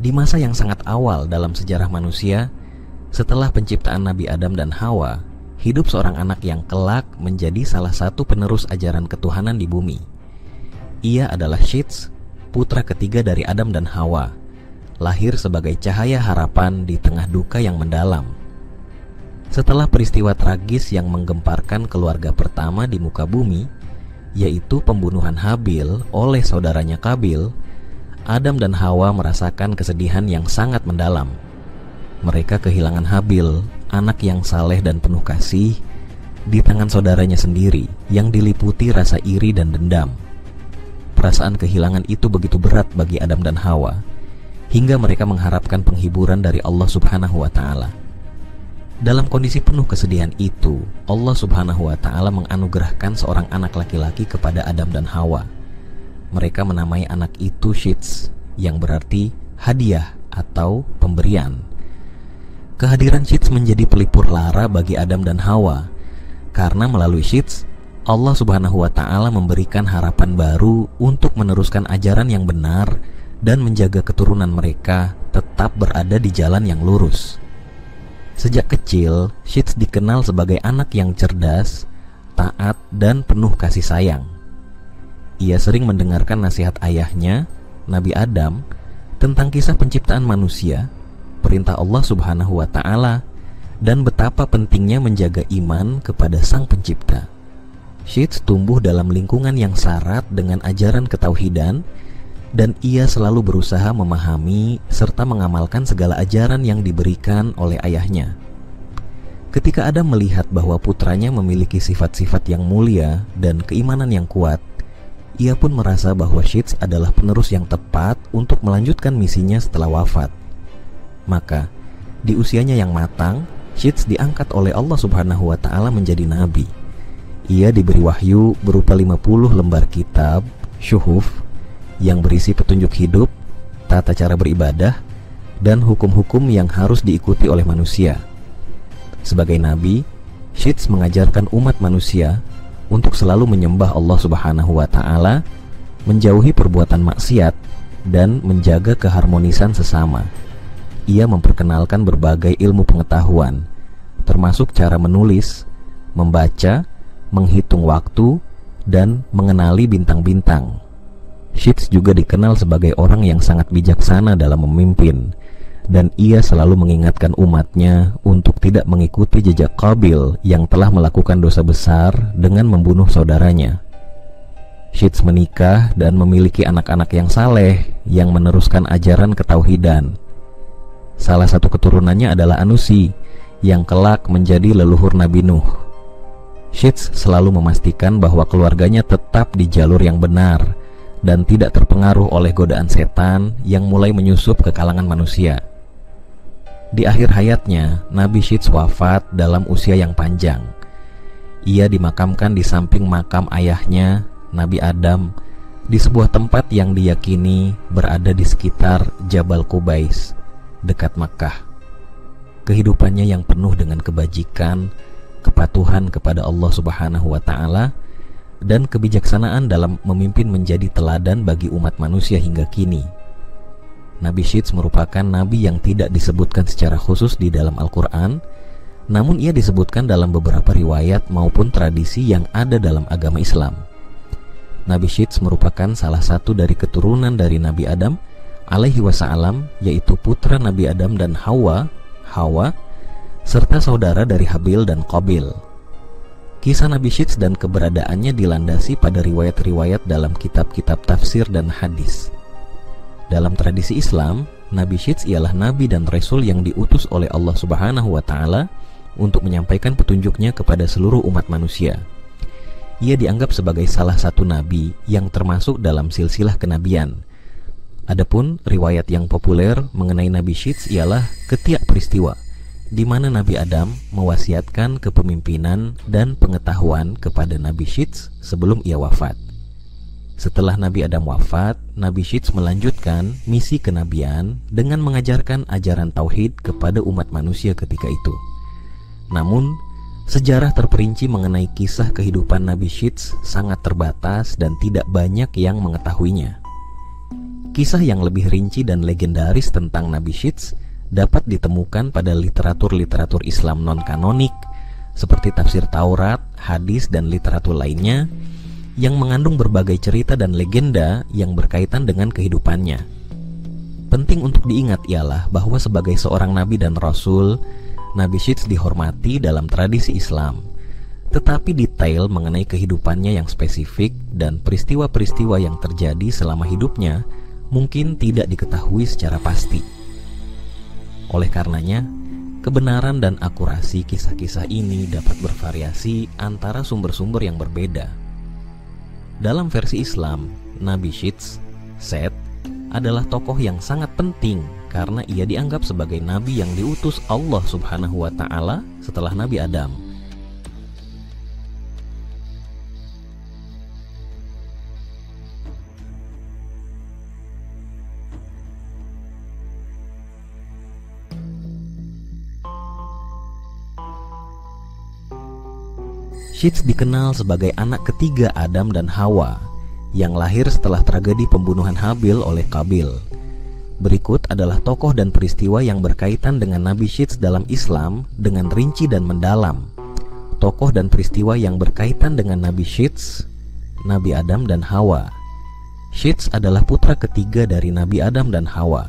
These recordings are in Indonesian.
Di masa yang sangat awal dalam sejarah manusia, setelah penciptaan Nabi Adam dan Hawa, hidup seorang anak yang kelak menjadi salah satu penerus ajaran ketuhanan di bumi. Ia adalah Syits, putra ketiga dari Adam dan Hawa, lahir sebagai cahaya harapan di tengah duka yang mendalam. Setelah peristiwa tragis yang menggemparkan keluarga pertama di muka bumi, yaitu pembunuhan Habil oleh saudaranya Qabil, Adam dan Hawa merasakan kesedihan yang sangat mendalam. Mereka kehilangan Habil, anak yang saleh dan penuh kasih, di tangan saudaranya sendiri yang diliputi rasa iri dan dendam. Perasaan kehilangan itu begitu berat bagi Adam dan Hawa, hingga mereka mengharapkan penghiburan dari Allah Subhanahu wa Ta'ala. Dalam kondisi penuh kesedihan itu, Allah Subhanahu wa Ta'ala menganugerahkan seorang anak laki-laki kepada Adam dan Hawa. Mereka menamai anak itu Syits, yang berarti hadiah atau pemberian. Kehadiran Syits menjadi pelipur lara bagi Adam dan Hawa, karena melalui Syits, Allah Subhanahu wa Ta'ala memberikan harapan baru untuk meneruskan ajaran yang benar dan menjaga keturunan mereka tetap berada di jalan yang lurus. Sejak kecil, Syits dikenal sebagai anak yang cerdas, taat, dan penuh kasih sayang. Ia sering mendengarkan nasihat ayahnya, Nabi Adam, tentang kisah penciptaan manusia, perintah Allah Subhanahu wa Ta'ala, dan betapa pentingnya menjaga iman kepada Sang Pencipta. Syits tumbuh dalam lingkungan yang syarat dengan ajaran ketauhidan, dan ia selalu berusaha memahami serta mengamalkan segala ajaran yang diberikan oleh ayahnya. Ketika Adam melihat bahwa putranya memiliki sifat-sifat yang mulia dan keimanan yang kuat, ia pun merasa bahwa Syits adalah penerus yang tepat untuk melanjutkan misinya setelah wafat. Maka, di usianya yang matang, Syits diangkat oleh Allah Subhanahu wa Ta'ala menjadi nabi. Ia diberi wahyu berupa 50 lembar kitab, syuhuf, yang berisi petunjuk hidup, tata cara beribadah, dan hukum-hukum yang harus diikuti oleh manusia. Sebagai nabi, Syits mengajarkan umat manusia untuk selalu menyembah Allah Subhanahu wa Ta'ala, menjauhi perbuatan maksiat, dan menjaga keharmonisan sesama. Ia memperkenalkan berbagai ilmu pengetahuan, termasuk cara menulis, membaca, menghitung waktu, dan mengenali bintang-bintang. Syits juga dikenal sebagai orang yang sangat bijaksana dalam memimpin, dan ia selalu mengingatkan umatnya untuk tidak mengikuti jejak Qabil yang telah melakukan dosa besar dengan membunuh saudaranya. Syits menikah dan memiliki anak-anak yang saleh yang meneruskan ajaran ketauhidan. Salah satu keturunannya adalah Anusi, yang kelak menjadi leluhur Nabi Nuh. Syits selalu memastikan bahwa keluarganya tetap di jalur yang benar dan tidak terpengaruh oleh godaan setan yang mulai menyusup ke kalangan manusia. Di akhir hayatnya, Nabi Syits wafat dalam usia yang panjang. Ia dimakamkan di samping makam ayahnya, Nabi Adam, di sebuah tempat yang diyakini berada di sekitar Jabal Qubais, dekat Makkah. Kehidupannya yang penuh dengan kebajikan, kepatuhan kepada Allah Subhanahu wa Ta'ala, dan kebijaksanaan dalam memimpin menjadi teladan bagi umat manusia hingga kini. Nabi Syits merupakan nabi yang tidak disebutkan secara khusus di dalam Al-Quran, namun ia disebutkan dalam beberapa riwayat maupun tradisi yang ada dalam agama Islam. Nabi Syits merupakan salah satu dari keturunan dari Nabi Adam alaihi wassalam, yaitu putra Nabi Adam dan Hawa, serta saudara dari Habil dan Qabil. Kisah Nabi Syits dan keberadaannya dilandasi pada riwayat-riwayat dalam kitab-kitab tafsir dan hadis. Dalam tradisi Islam, Nabi Syits ialah nabi dan rasul yang diutus oleh Allah Subhanahu wa Ta'ala untuk menyampaikan petunjuknya kepada seluruh umat manusia. Ia dianggap sebagai salah satu nabi yang termasuk dalam silsilah kenabian. Adapun riwayat yang populer mengenai Nabi Syits ialah ketiak peristiwa, di mana Nabi Adam mewasiatkan kepemimpinan dan pengetahuan kepada Nabi Syits sebelum ia wafat. Setelah Nabi Adam wafat, Nabi Syits melanjutkan misi kenabian dengan mengajarkan ajaran tauhid kepada umat manusia ketika itu. Namun, sejarah terperinci mengenai kisah kehidupan Nabi Syits sangat terbatas dan tidak banyak yang mengetahuinya. Kisah yang lebih rinci dan legendaris tentang Nabi Syits dapat ditemukan pada literatur-literatur Islam non-kanonik seperti tafsir Taurat, hadis, dan literatur lainnya yang mengandung berbagai cerita dan legenda yang berkaitan dengan kehidupannya. Penting untuk diingat ialah bahwa sebagai seorang nabi dan rasul, Nabi Syits dihormati dalam tradisi Islam. Tetapi detail mengenai kehidupannya yang spesifik dan peristiwa-peristiwa yang terjadi selama hidupnya mungkin tidak diketahui secara pasti. Oleh karenanya, kebenaran dan akurasi kisah-kisah ini dapat bervariasi antara sumber-sumber yang berbeda. Dalam versi Islam, Nabi Syits, Set, adalah tokoh yang sangat penting karena ia dianggap sebagai nabi yang diutus Allah Subhanahu wa Ta'ala setelah Nabi Adam. Syits dikenal sebagai anak ketiga Adam dan Hawa yang lahir setelah tragedi pembunuhan Habil oleh Qabil. Berikut adalah tokoh dan peristiwa yang berkaitan dengan Nabi Syits dalam Islam dengan rinci dan mendalam. Tokoh dan peristiwa yang berkaitan dengan Nabi Syits, Nabi Adam dan Hawa. Syits adalah putra ketiga dari Nabi Adam dan Hawa.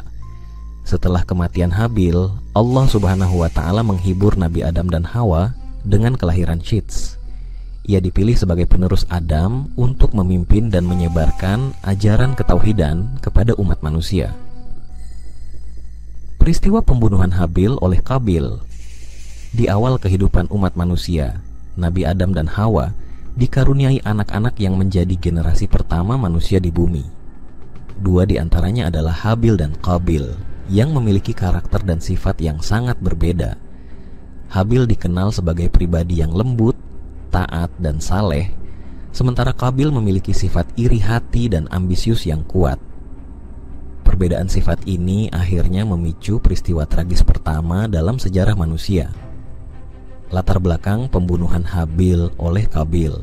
Setelah kematian Habil, Allah Subhanahu wa Ta'ala menghibur Nabi Adam dan Hawa dengan kelahiran Syits. Ia dipilih sebagai penerus Adam untuk memimpin dan menyebarkan ajaran ketauhidan kepada umat manusia. Peristiwa pembunuhan Habil oleh Qabil. Di awal kehidupan umat manusia, Nabi Adam dan Hawa dikaruniai anak-anak yang menjadi generasi pertama manusia di bumi. Dua di antaranya adalah Habil dan Qabil yang memiliki karakter dan sifat yang sangat berbeda. Habil dikenal sebagai pribadi yang lembut, taat, dan saleh, sementara Qabil memiliki sifat iri hati dan ambisius yang kuat. Perbedaan sifat ini akhirnya memicu peristiwa tragis pertama dalam sejarah manusia. Latar belakang pembunuhan Habil oleh Qabil.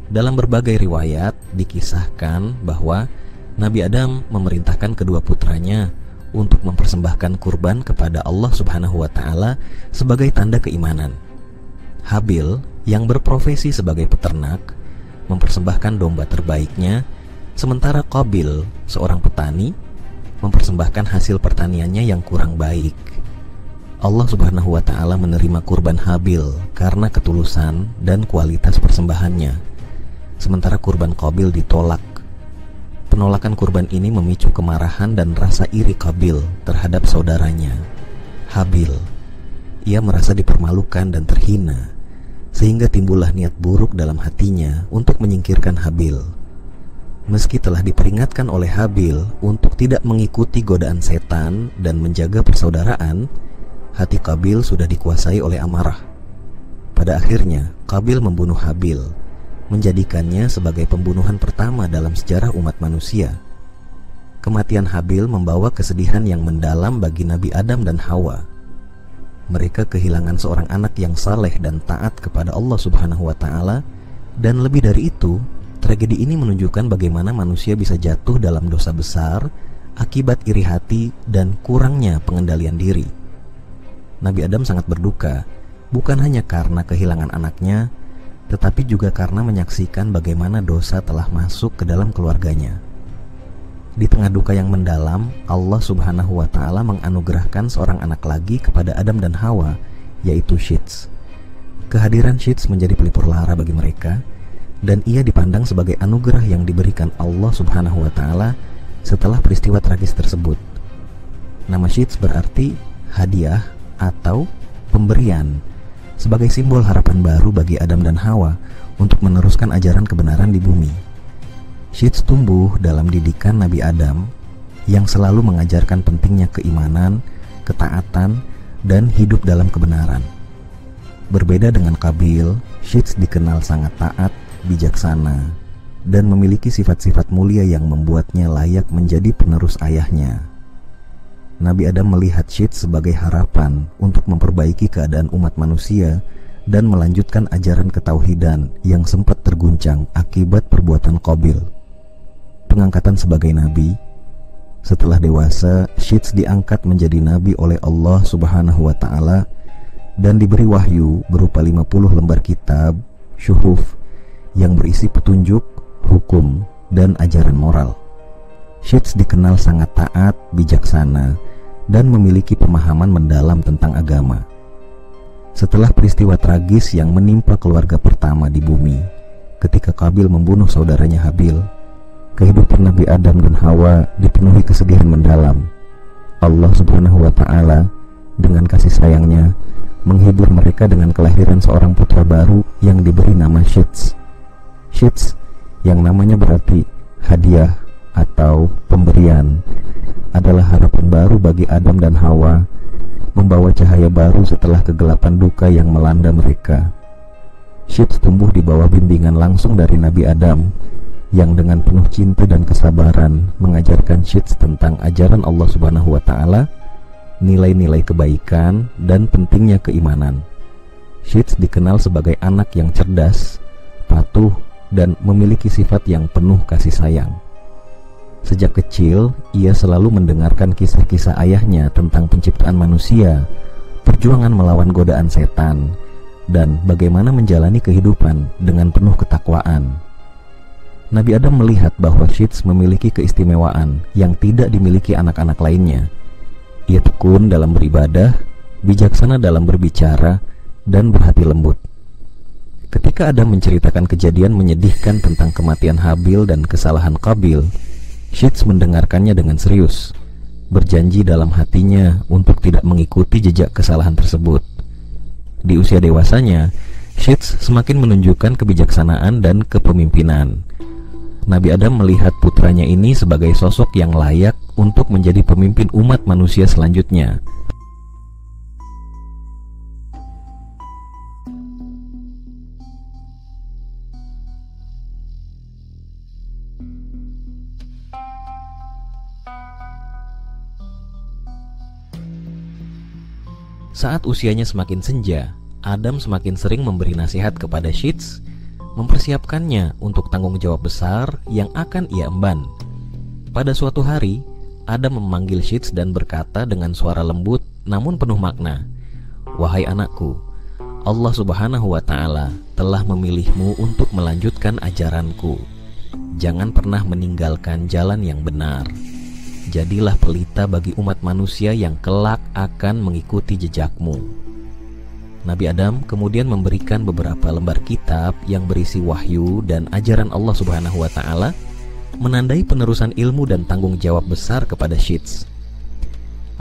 Dalam berbagai riwayat dikisahkan bahwa Nabi Adam memerintahkan kedua putranya untuk mempersembahkan kurban kepada Allah Subhanahu wa Ta'ala sebagai tanda keimanan. Habil yang berprofesi sebagai peternak mempersembahkan domba terbaiknya, sementara Qabil, seorang petani, mempersembahkan hasil pertaniannya yang kurang baik. Allah Subhanahu wa Ta'ala menerima kurban Habil karena ketulusan dan kualitas persembahannya, sementara kurban Qabil ditolak. Penolakan kurban ini memicu kemarahan dan rasa iri Qabil terhadap saudaranya, Habil. Ia merasa dipermalukan dan terhina, sehingga timbullah niat buruk dalam hatinya untuk menyingkirkan Habil. Meski telah diperingatkan oleh Habil untuk tidak mengikuti godaan setan dan menjaga persaudaraan, hati Qabil sudah dikuasai oleh amarah. Pada akhirnya, Qabil membunuh Habil, menjadikannya sebagai pembunuhan pertama dalam sejarah umat manusia. Kematian Habil membawa kesedihan yang mendalam bagi Nabi Adam dan Hawa. Mereka kehilangan seorang anak yang saleh dan taat kepada Allah Subhanahu wa Ta'ala, dan lebih dari itu, tragedi ini menunjukkan bagaimana manusia bisa jatuh dalam dosa besar akibat iri hati dan kurangnya pengendalian diri. Nabi Adam sangat berduka, bukan hanya karena kehilangan anaknya, tetapi juga karena menyaksikan bagaimana dosa telah masuk ke dalam keluarganya. Di tengah duka yang mendalam, Allah Subhanahu wa Ta'ala menganugerahkan seorang anak lagi kepada Adam dan Hawa, yaitu Syits. Kehadiran Syits menjadi pelipur lara bagi mereka, dan ia dipandang sebagai anugerah yang diberikan Allah Subhanahu wa Ta'ala setelah peristiwa tragis tersebut. Nama Syits berarti hadiah atau pemberian, sebagai simbol harapan baru bagi Adam dan Hawa untuk meneruskan ajaran kebenaran di bumi. Syits tumbuh dalam didikan Nabi Adam yang selalu mengajarkan pentingnya keimanan, ketaatan, dan hidup dalam kebenaran. Berbeda dengan Qabil, Syits dikenal sangat taat, bijaksana, dan memiliki sifat-sifat mulia yang membuatnya layak menjadi penerus ayahnya. Nabi Adam melihat Syits sebagai harapan untuk memperbaiki keadaan umat manusia dan melanjutkan ajaran ketauhidan yang sempat terguncang akibat perbuatan Qabil. Pengangkatan sebagai nabi Setelah dewasa, Syeds diangkat menjadi nabi oleh Allah Subhanahu wa Ta'ala dan diberi wahyu berupa 50 lembar kitab, syuhuf, yang berisi petunjuk, hukum, dan ajaran moral. Syeds dikenal sangat taat, bijaksana, dan memiliki pemahaman mendalam tentang agama. Setelah peristiwa tragis yang menimpa keluarga pertama di bumi, ketika Qabil membunuh saudaranya Habil, kehidupan Nabi Adam dan Hawa dipenuhi kesedihan mendalam. Allah Subhanahu wa Ta'ala dengan kasih sayangnya menghibur mereka dengan kelahiran seorang putra baru yang diberi nama Syeds. Syeds yang namanya berarti hadiah atau pemberian adalah harapan baru bagi Adam dan Hawa, membawa cahaya baru setelah kegelapan duka yang melanda mereka. Syeds tumbuh di bawah bimbingan langsung dari Nabi Adam yang dengan penuh cinta dan kesabaran mengajarkan Syeds tentang ajaran Allah Subhanahu wa Ta'ala, nilai-nilai kebaikan, dan pentingnya keimanan. Syeds dikenal sebagai anak yang cerdas, patuh, dan memiliki sifat yang penuh kasih sayang. Sejak kecil, ia selalu mendengarkan kisah-kisah ayahnya tentang penciptaan manusia, perjuangan melawan godaan setan, dan bagaimana menjalani kehidupan dengan penuh ketakwaan. Nabi Adam melihat bahwa Syeds memiliki keistimewaan yang tidak dimiliki anak-anak lainnya. Ia tekun dalam beribadah, bijaksana dalam berbicara, dan berhati lembut. Ketika Adam menceritakan kejadian menyedihkan tentang kematian Habil dan kesalahan Qabil, Syeds mendengarkannya dengan serius, berjanji dalam hatinya untuk tidak mengikuti jejak kesalahan tersebut. Di usia dewasanya, Syeds semakin menunjukkan kebijaksanaan dan kepemimpinan. Nabi Adam melihat putranya ini sebagai sosok yang layak untuk menjadi pemimpin umat manusia selanjutnya. Saat usianya semakin senja, Adam semakin sering memberi nasihat kepada Syeds, mempersiapkannya untuk tanggung jawab besar yang akan ia emban. Pada suatu hari, Adam memanggil Syeds dan berkata dengan suara lembut namun penuh makna, "Wahai anakku, Allah Subhanahu wa Ta'ala telah memilihmu untuk melanjutkan ajaranku. Jangan pernah meninggalkan jalan yang benar. Jadilah pelita bagi umat manusia yang kelak akan mengikuti jejakmu." Nabi Adam kemudian memberikan beberapa lembar kitab yang berisi wahyu dan ajaran Allah Subhanahu wa Ta'ala, menandai penerusan ilmu dan tanggung jawab besar kepada Syeds.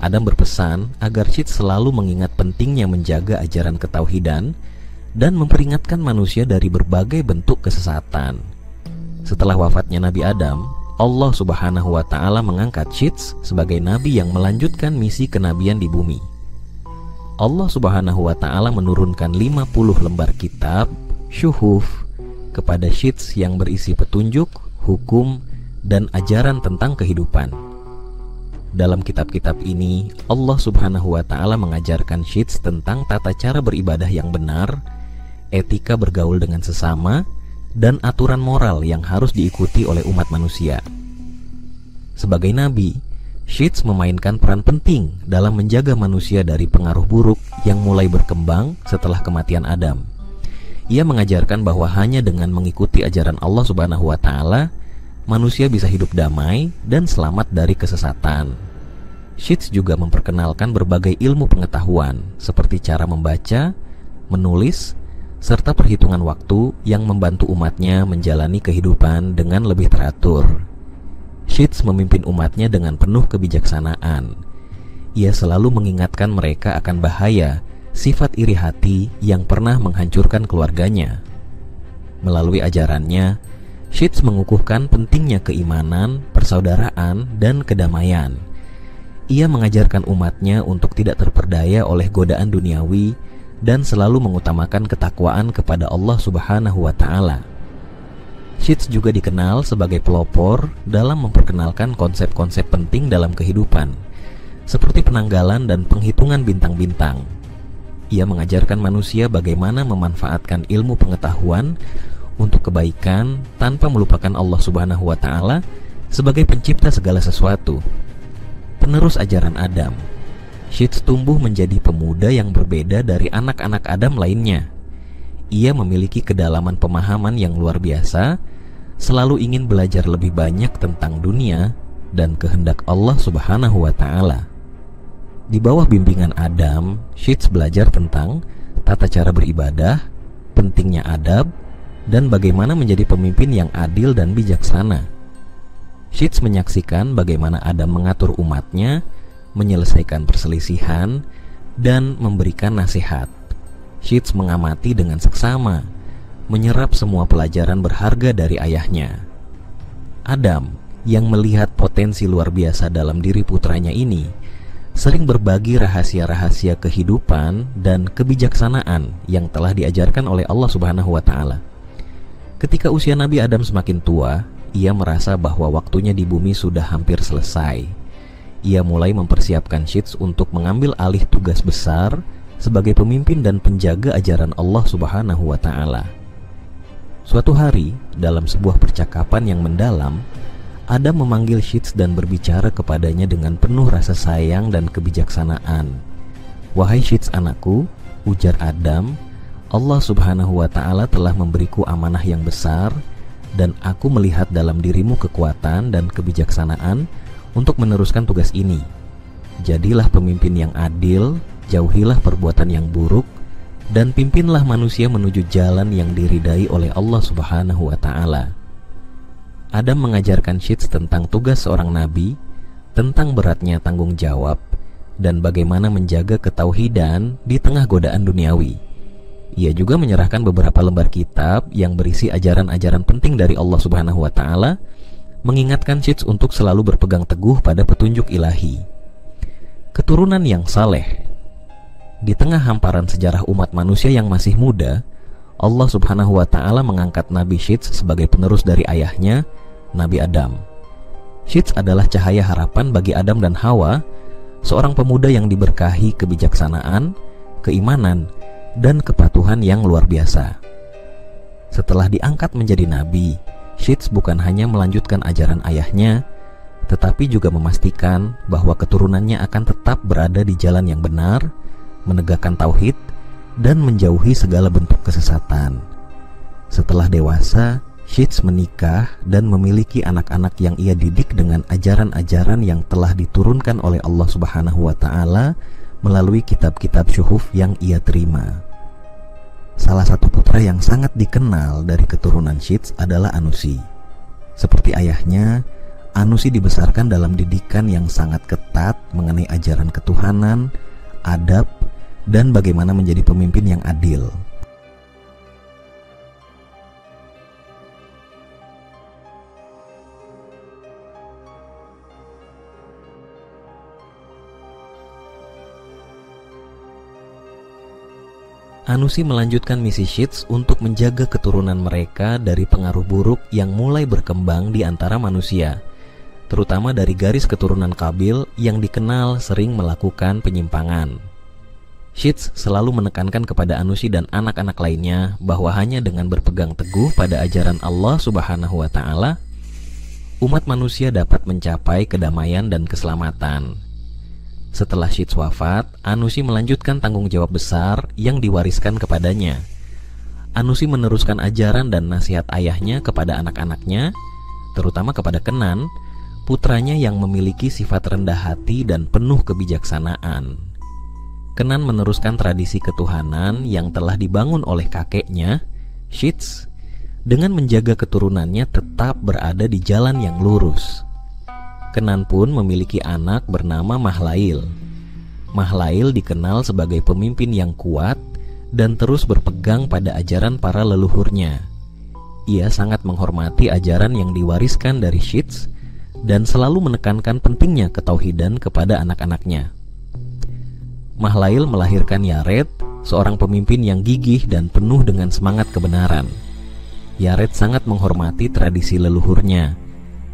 Adam berpesan agar Syeds selalu mengingat pentingnya menjaga ajaran ketauhidan dan memperingatkan manusia dari berbagai bentuk kesesatan. Setelah wafatnya Nabi Adam, Allah Subhanahu wa Ta'ala mengangkat Syeds sebagai nabi yang melanjutkan misi kenabian di bumi. Allah Subhanahu wa Ta'ala menurunkan 50 lembar kitab, syuhuf, kepada Syeds yang berisi petunjuk, hukum, dan ajaran tentang kehidupan. Dalam kitab-kitab ini, Allah Subhanahu wa Ta'ala mengajarkan Syeds tentang tata cara beribadah yang benar, etika bergaul dengan sesama, dan aturan moral yang harus diikuti oleh umat manusia. Sebagai nabi, Syeds memainkan peran penting dalam menjaga manusia dari pengaruh buruk yang mulai berkembang setelah kematian Adam. Ia mengajarkan bahwa hanya dengan mengikuti ajaran Allah Subhanahu wa Ta'ala, manusia bisa hidup damai dan selamat dari kesesatan. Syeds juga memperkenalkan berbagai ilmu pengetahuan seperti cara membaca, menulis, serta perhitungan waktu yang membantu umatnya menjalani kehidupan dengan lebih teratur. Syeds memimpin umatnya dengan penuh kebijaksanaan. Ia selalu mengingatkan mereka akan bahaya sifat iri hati yang pernah menghancurkan keluarganya. Melalui ajarannya, Syeds mengukuhkan pentingnya keimanan, persaudaraan, dan kedamaian. Ia mengajarkan umatnya untuk tidak terperdaya oleh godaan duniawi dan selalu mengutamakan ketakwaan kepada Allah Subhanahu wa Ta'ala. Syeds juga dikenal sebagai pelopor dalam memperkenalkan konsep-konsep penting dalam kehidupan, seperti penanggalan dan penghitungan bintang-bintang. Ia mengajarkan manusia bagaimana memanfaatkan ilmu pengetahuan untuk kebaikan tanpa melupakan Allah Subhanahu wa Ta'ala sebagai pencipta segala sesuatu. penerus ajaran Adam, Sheets tumbuh menjadi pemuda yang berbeda dari anak-anak Adam lainnya. Ia memiliki kedalaman pemahaman yang luar biasa, selalu ingin belajar lebih banyak tentang dunia dan kehendak Allah Subhanahu wa Ta'ala. Di bawah bimbingan Adam, Sheets belajar tentang tata cara beribadah, pentingnya adab, dan bagaimana menjadi pemimpin yang adil dan bijaksana. Sheets menyaksikan bagaimana Adam mengatur umatnya, menyelesaikan perselisihan, dan memberikan nasihat. Sheets mengamati dengan seksama, menyerap semua pelajaran berharga dari ayahnya. Adam, yang melihat potensi luar biasa dalam diri putranya ini, sering berbagi rahasia-rahasia kehidupan dan kebijaksanaan yang telah diajarkan oleh Allah Subhanahu wa Ta'ala. Ketika usia Nabi Adam semakin tua, ia merasa bahwa waktunya di bumi sudah hampir selesai. Ia mulai mempersiapkan Sheets untuk mengambil alih tugas besar sebagai pemimpin dan penjaga ajaran Allah Subhanahu wa Ta'ala. Suatu hari, dalam sebuah percakapan yang mendalam, Adam memanggil Sheets dan berbicara kepadanya dengan penuh rasa sayang dan kebijaksanaan. "Wahai Sheets anakku," ujar Adam, "Allah Subhanahu wa Ta'ala telah memberiku amanah yang besar, dan aku melihat dalam dirimu kekuatan dan kebijaksanaan untuk meneruskan tugas ini. Jadilah pemimpin yang adil, jauhilah perbuatan yang buruk, dan pimpinlah manusia menuju jalan yang diridai oleh Allah Subhanahu wa Ta'ala." Adam mengajarkan Sheets tentang tugas seorang nabi, tentang beratnya tanggung jawab, dan bagaimana menjaga ketauhidan di tengah godaan duniawi. Ia juga menyerahkan beberapa lembar kitab yang berisi ajaran-ajaran penting dari Allah Subhanahu wa Ta'ala, mengingatkan Sheets untuk selalu berpegang teguh pada petunjuk ilahi. Keturunan yang saleh. Di tengah hamparan sejarah umat manusia yang masih muda, Allah Subhanahu wa Ta'ala mengangkat Nabi Sheets sebagai penerus dari ayahnya, Nabi Adam. Sheets adalah cahaya harapan bagi Adam dan Hawa, seorang pemuda yang diberkahi kebijaksanaan, keimanan, dan kepatuhan yang luar biasa. Setelah diangkat menjadi nabi, Sheets bukan hanya melanjutkan ajaran ayahnya, tetapi juga memastikan bahwa keturunannya akan tetap berada di jalan yang benar, menegakkan tauhid, dan menjauhi segala bentuk kesesatan. Setelah dewasa, Sheets menikah dan memiliki anak-anak yang ia didik dengan ajaran-ajaran yang telah diturunkan oleh Allah Subhanahu wa Ta'ala melalui kitab-kitab syuhuf yang ia terima. Salah satu putra yang sangat dikenal dari keturunan Sheets adalah Anusi. Seperti ayahnya, Anusi dibesarkan dalam didikan yang sangat ketat mengenai ajaran ketuhanan, adab, dan bagaimana menjadi pemimpin yang adil. Anusi melanjutkan misi Sheets untuk menjaga keturunan mereka dari pengaruh buruk yang mulai berkembang di antara manusia, terutama dari garis keturunan Qabil yang dikenal sering melakukan penyimpangan. Sheets selalu menekankan kepada Anusi dan anak-anak lainnya bahwa hanya dengan berpegang teguh pada ajaran Allah Subhanahu wa Ta'ala, umat manusia dapat mencapai kedamaian dan keselamatan. Setelah Sheets wafat, Anusi melanjutkan tanggung jawab besar yang diwariskan kepadanya. Anusi meneruskan ajaran dan nasihat ayahnya kepada anak-anaknya, terutama kepada Kenan, putranya yang memiliki sifat rendah hati dan penuh kebijaksanaan. Kenan meneruskan tradisi ketuhanan yang telah dibangun oleh kakeknya, Sheets, dengan menjaga keturunannya tetap berada di jalan yang lurus. Kenan pun memiliki anak bernama Mahlail. Mahlail dikenal sebagai pemimpin yang kuat dan terus berpegang pada ajaran para leluhurnya. Ia sangat menghormati ajaran yang diwariskan dari Sheets dan selalu menekankan pentingnya ketauhidan kepada anak-anaknya. Mahlail melahirkan Yared, seorang pemimpin yang gigih dan penuh dengan semangat kebenaran. Yared sangat menghormati tradisi leluhurnya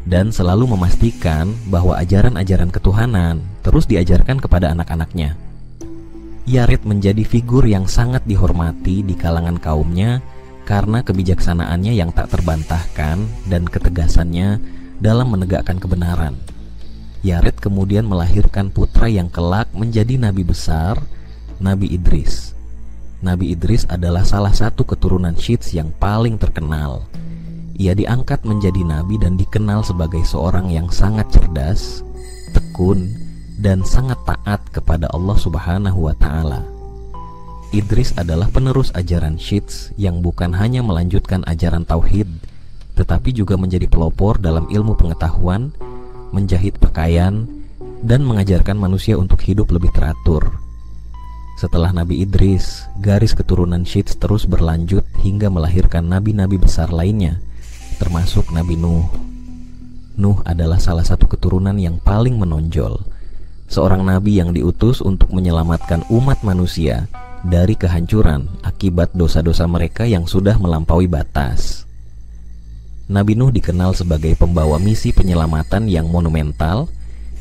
dan selalu memastikan bahwa ajaran-ajaran ketuhanan terus diajarkan kepada anak-anaknya. Yared menjadi figur yang sangat dihormati di kalangan kaumnya karena kebijaksanaannya yang tak terbantahkan dan ketegasannya dalam menegakkan kebenaran. Yared kemudian melahirkan putra yang kelak menjadi nabi besar, Nabi Idris. Nabi Idris adalah salah satu keturunan Syits yang paling terkenal. Ia diangkat menjadi nabi dan dikenal sebagai seorang yang sangat cerdas, tekun, dan sangat taat kepada Allah Subhanahu wa Ta'ala. Idris adalah penerus ajaran Syits yang bukan hanya melanjutkan ajaran tauhid, tetapi juga menjadi pelopor dalam ilmu pengetahuan, menjahit pakaian, dan mengajarkan manusia untuk hidup lebih teratur. Setelah Nabi Idris, garis keturunan Syits terus berlanjut hingga melahirkan nabi-nabi besar lainnya, termasuk Nabi Nuh. Nuh adalah salah satu keturunan yang paling menonjol, seorang nabi yang diutus untuk menyelamatkan umat manusia dari kehancuran akibat dosa-dosa mereka yang sudah melampaui batas. Nabi Nuh dikenal sebagai pembawa misi penyelamatan yang monumental,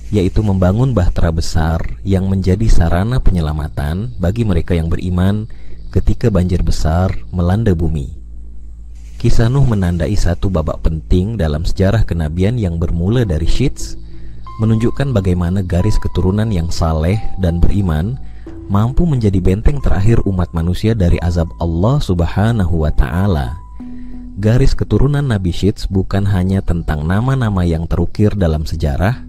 yaitu membangun bahtera besar yang menjadi sarana penyelamatan bagi mereka yang beriman ketika banjir besar melanda bumi. Kisah Nuh menandai satu babak penting dalam sejarah kenabian yang bermula dari Syits, menunjukkan bagaimana garis keturunan yang saleh dan beriman mampu menjadi benteng terakhir umat manusia dari azab Allah Subhanahu wa Ta'ala. Garis keturunan Nabi Syits bukan hanya tentang nama-nama yang terukir dalam sejarah,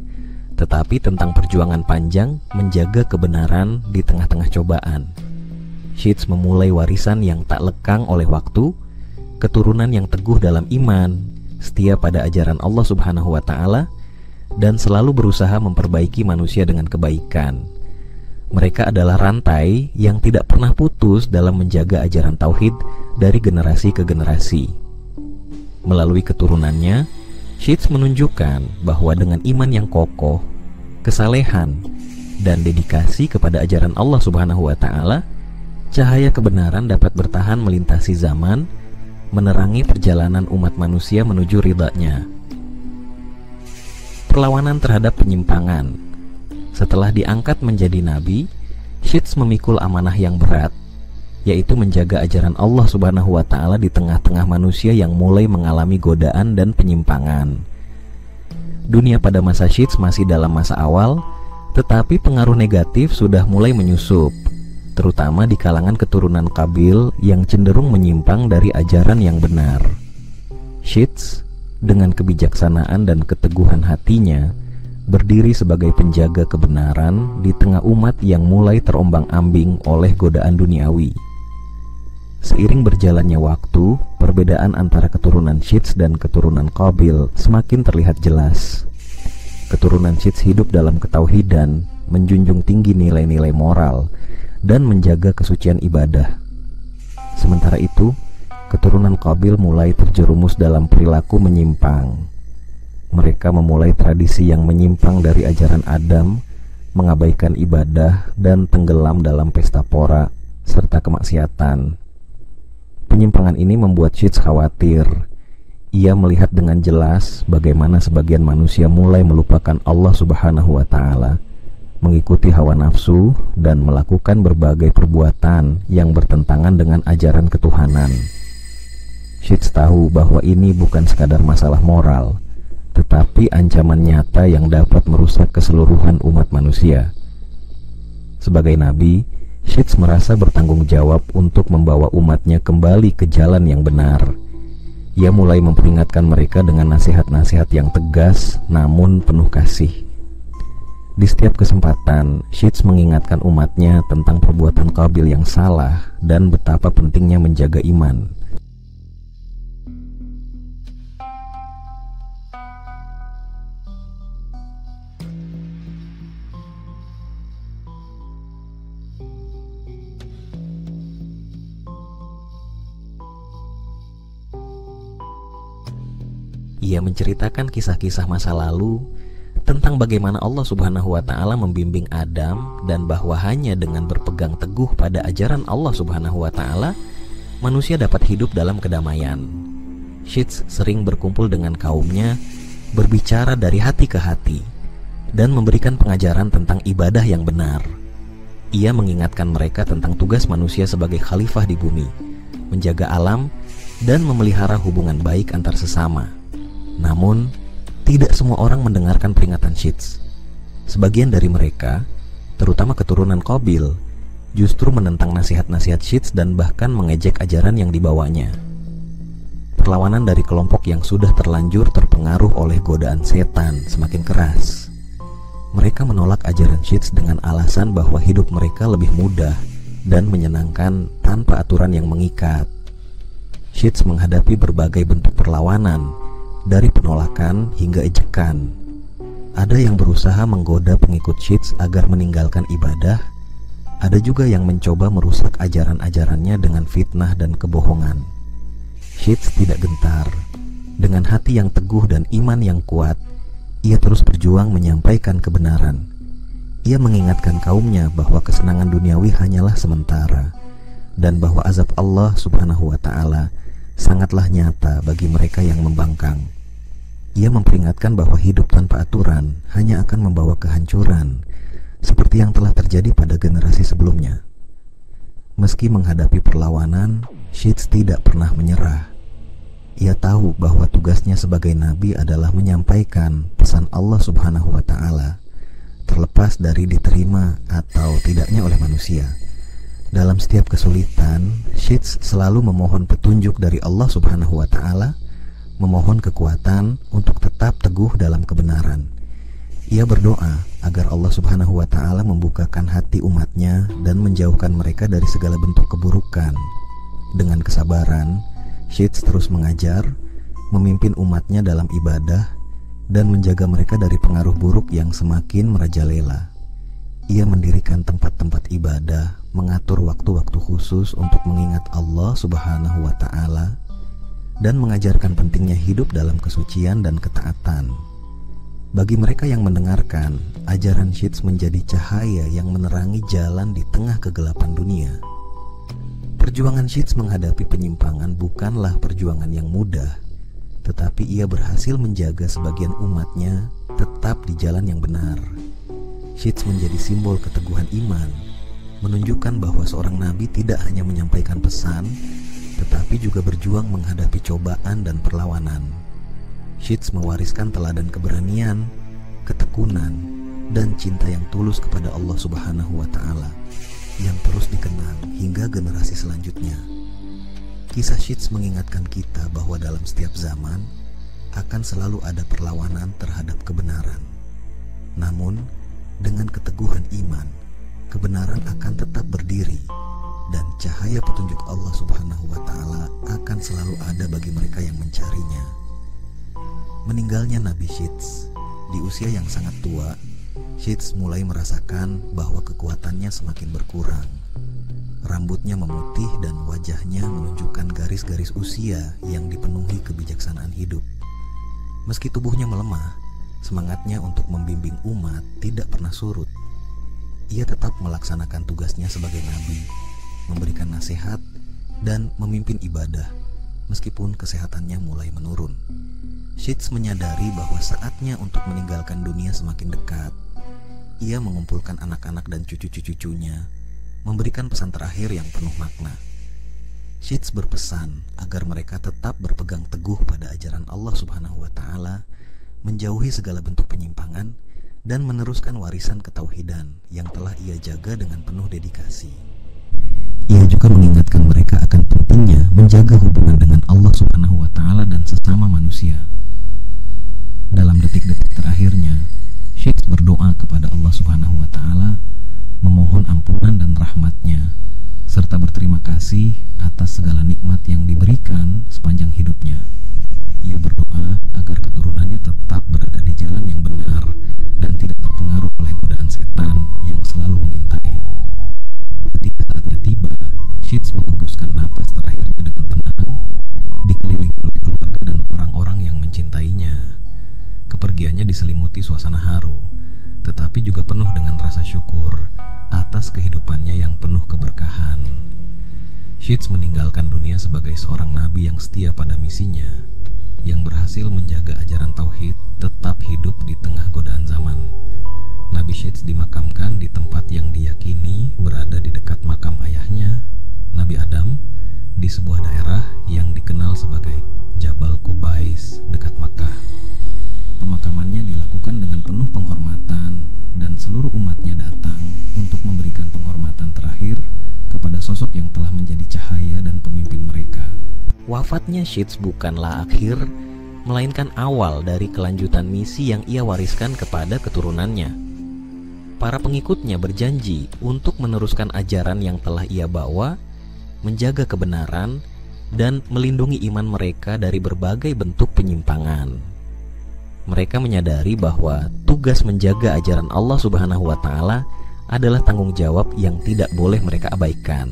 tetapi tentang perjuangan panjang menjaga kebenaran di tengah-tengah cobaan. Syits memulai warisan yang tak lekang oleh waktu, keturunan yang teguh dalam iman, setia pada ajaran Allah Subhanahu wa Ta'ala, dan selalu berusaha memperbaiki manusia dengan kebaikan. Mereka adalah rantai yang tidak pernah putus dalam menjaga ajaran tauhid dari generasi ke generasi. Melalui keturunannya, Syits menunjukkan bahwa dengan iman yang kokoh, kesalehan, dan dedikasi kepada ajaran Allah Subhanahu wa Ta'ala, cahaya kebenaran dapat bertahan melintasi zaman, menerangi perjalanan umat manusia menuju ridha-Nya. Perlawanan terhadap penyimpangan. Setelah diangkat menjadi nabi, Syits memikul amanah yang berat, yaitu menjaga ajaran Allah Subhanahu wa Ta'ala di tengah-tengah manusia yang mulai mengalami godaan dan penyimpangan. Dunia pada masa Syits masih dalam masa awal, tetapi pengaruh negatif sudah mulai menyusup, terutama di kalangan keturunan Qabil yang cenderung menyimpang dari ajaran yang benar. Syits dengan kebijaksanaan dan keteguhan hatinya berdiri sebagai penjaga kebenaran di tengah umat yang mulai terombang-ambing oleh godaan duniawi. Seiring berjalannya waktu, perbedaan antara keturunan Syits dan keturunan Qabil semakin terlihat jelas. Keturunan Syits hidup dalam ketauhidan, menjunjung tinggi nilai-nilai moral, dan menjaga kesucian ibadah. Sementara itu, keturunan Qabil mulai terjerumus dalam perilaku menyimpang. Mereka memulai tradisi yang menyimpang dari ajaran Adam, mengabaikan ibadah, dan tenggelam dalam pesta pora serta kemaksiatan. Penyimpangan ini membuat Syits khawatir. Ia melihat dengan jelas bagaimana sebagian manusia mulai melupakan Allah Subhanahu wa Ta'ala, mengikuti hawa nafsu, dan melakukan berbagai perbuatan yang bertentangan dengan ajaran ketuhanan. Syits tahu bahwa ini bukan sekadar masalah moral, tetapi ancaman nyata yang dapat merusak keseluruhan umat manusia. Sebagai nabi, Syits merasa bertanggung jawab untuk membawa umatnya kembali ke jalan yang benar. Ia mulai memperingatkan mereka dengan nasihat-nasihat yang tegas namun penuh kasih. Di setiap kesempatan, Syits mengingatkan umatnya tentang perbuatan Qabil yang salah dan betapa pentingnya menjaga iman. Ia menceritakan kisah-kisah masa lalu tentang bagaimana Allah Subhanahu wa Ta'ala membimbing Adam, dan bahwa hanya dengan berpegang teguh pada ajaran Allah Subhanahu wa Ta'ala, manusia dapat hidup dalam kedamaian. Syits sering berkumpul dengan kaumnya, berbicara dari hati ke hati, dan memberikan pengajaran tentang ibadah yang benar. Ia mengingatkan mereka tentang tugas manusia sebagai khalifah di bumi, menjaga alam, dan memelihara hubungan baik antar sesama. Namun, tidak semua orang mendengarkan peringatan Syits. Sebagian dari mereka, terutama keturunan Qabil, justru menentang nasihat-nasihat Syeds dan bahkan mengejek ajaran yang dibawanya. Perlawanan dari kelompok yang sudah terlanjur terpengaruh oleh godaan setan semakin keras. Mereka menolak ajaran Syeds dengan alasan bahwa hidup mereka lebih mudah dan menyenangkan tanpa aturan yang mengikat. Syeds menghadapi berbagai bentuk perlawanan, dari penolakan hingga ejekan. Ada yang berusaha menggoda pengikut Syeds agar meninggalkan ibadah. Ada juga yang mencoba merusak ajaran-ajarannya dengan fitnah dan kebohongan. Syeds tidak gentar. Dengan hati yang teguh dan iman yang kuat, ia terus berjuang menyampaikan kebenaran. Ia mengingatkan kaumnya bahwa kesenangan duniawi hanyalah sementara, dan bahwa azab Allah Subhanahu wa Ta'ala sangatlah nyata bagi mereka yang membangkang. Ia memperingatkan bahwa hidup tanpa aturan hanya akan membawa kehancuran, seperti yang telah terjadi pada generasi sebelumnya. Meski menghadapi perlawanan, Syeds tidak pernah menyerah. Ia tahu bahwa tugasnya sebagai nabi adalah menyampaikan pesan Allah Subhanahu wa Ta'ala, terlepas dari diterima atau tidaknya oleh manusia. Dalam setiap kesulitan, Syeds selalu memohon petunjuk dari Allah Subhanahu wa Ta'ala, memohon kekuatan untuk tetap teguh dalam kebenaran. Ia berdoa agar Allah Subhanahu wa Ta'ala membukakan hati umatnya dan menjauhkan mereka dari segala bentuk keburukan. Dengan kesabaran, Syeds terus mengajar, memimpin umatnya dalam ibadah, dan menjaga mereka dari pengaruh buruk yang semakin merajalela. Ia mendirikan tempat-tempat ibadah, mengatur waktu-waktu khusus untuk mengingat Allah Subhanahu wa Ta'ala, dan mengajarkan pentingnya hidup dalam kesucian dan ketaatan. Bagi mereka yang mendengarkan, ajaran Syeds menjadi cahaya yang menerangi jalan di tengah kegelapan dunia. Perjuangan Syeds menghadapi penyimpangan bukanlah perjuangan yang mudah, tetapi ia berhasil menjaga sebagian umatnya tetap di jalan yang benar. Syeds menjadi simbol keteguhan iman, menunjukkan bahwa seorang nabi tidak hanya menyampaikan pesan, tetapi juga berjuang menghadapi cobaan dan perlawanan. Syeds mewariskan teladan keberanian, ketekunan, dan cinta yang tulus kepada Allah Subhanahu wa Ta'ala, yang terus dikenang hingga generasi selanjutnya. Kisah Syeds mengingatkan kita bahwa dalam setiap zaman akan selalu ada perlawanan terhadap kebenaran. Namun, dengan keteguhan iman, kebenaran akan tetap berdiri, dan cahaya petunjuk Allah Subhanahu wa Ta'ala akan selalu ada bagi mereka yang mencarinya. Meninggalnya Nabi Syeds di usia yang sangat tua, Syeds mulai merasakan bahwa kekuatannya semakin berkurang. Rambutnya memutih dan wajahnya menunjukkan garis-garis usia yang dipenuhi kebijaksanaan hidup. Meski tubuhnya melemah, semangatnya untuk membimbing umat tidak pernah surut. Ia tetap melaksanakan tugasnya sebagai nabi, memberikan nasihat, dan memimpin ibadah, meskipun kesehatannya mulai menurun. Syeds menyadari bahwa saatnya untuk meninggalkan dunia semakin dekat. Ia mengumpulkan anak-anak dan cucu-cucunya, memberikan pesan terakhir yang penuh makna. Syeds berpesan agar mereka tetap berpegang teguh pada ajaran Allah Subhanahu wa Ta'ala, menjauhi segala bentuk penyimpangan, dan meneruskan warisan ketauhidan yang telah ia jaga dengan penuh dedikasi. Ia juga mengingatkan mereka akan pentingnya menjaga hubungan dengan Allah Subhanahu wa Ta'ala dan sesama manusia. Dalam detik-detik terakhirnya, Syeds berdoa kepada Allah Subhanahu wa Ta'ala, memohon ampunan dan rahmatnya, serta berterima kasih atas segala nikmat yang diberikan sepanjang hidupnya. Ia berdoa agar keturunannya tetap berada di jalan yang benar dan tidak terpengaruh oleh godaan setan yang selalu mengintai. Ketika saatnya tiba, Syeds menghembuskan napas terakhirnya dengan tenang, dikelilingi oleh keluarga dan orang-orang yang mencintainya. Kepergiannya diselimuti suasana haru, tetapi juga penuh dengan rasa syukur atas kehidupannya yang penuh keberkahan. Syeds meninggalkan dunia sebagai seorang nabi yang setia pada misinya, yang berhasil menjaga ajaran tauhid tetap hidup di tengah godaan zaman. Nabi Syeds dimakamkan di tempat yang diyakini berada di dekat makam ayahnya, Nabi Adam, di sebuah daerah yang dikenal sebagai Jabal Qubais dekat Makkah. Pemakamannya dilakukan dengan penuh penghormatan dan wafatnya Syeds bukanlah akhir, melainkan awal dari kelanjutan misi yang ia wariskan kepada keturunannya. Para pengikutnya berjanji untuk meneruskan ajaran yang telah ia bawa, menjaga kebenaran, dan melindungi iman mereka dari berbagai bentuk penyimpangan. Mereka menyadari bahwa tugas menjaga ajaran Allah Subhanahu wa Ta'ala adalah tanggung jawab yang tidak boleh mereka abaikan.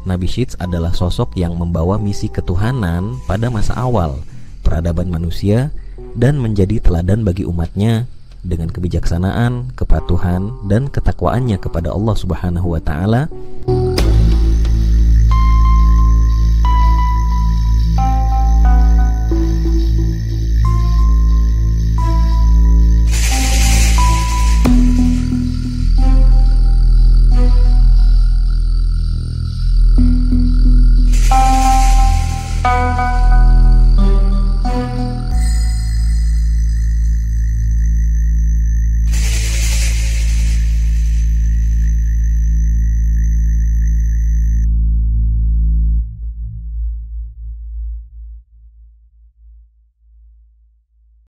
Nabi Syeds adalah sosok yang membawa misi ketuhanan pada masa awal peradaban manusia dan menjadi teladan bagi umatnya dengan kebijaksanaan, kepatuhan, dan ketakwaannya kepada Allah Subhanahu wa Ta'ala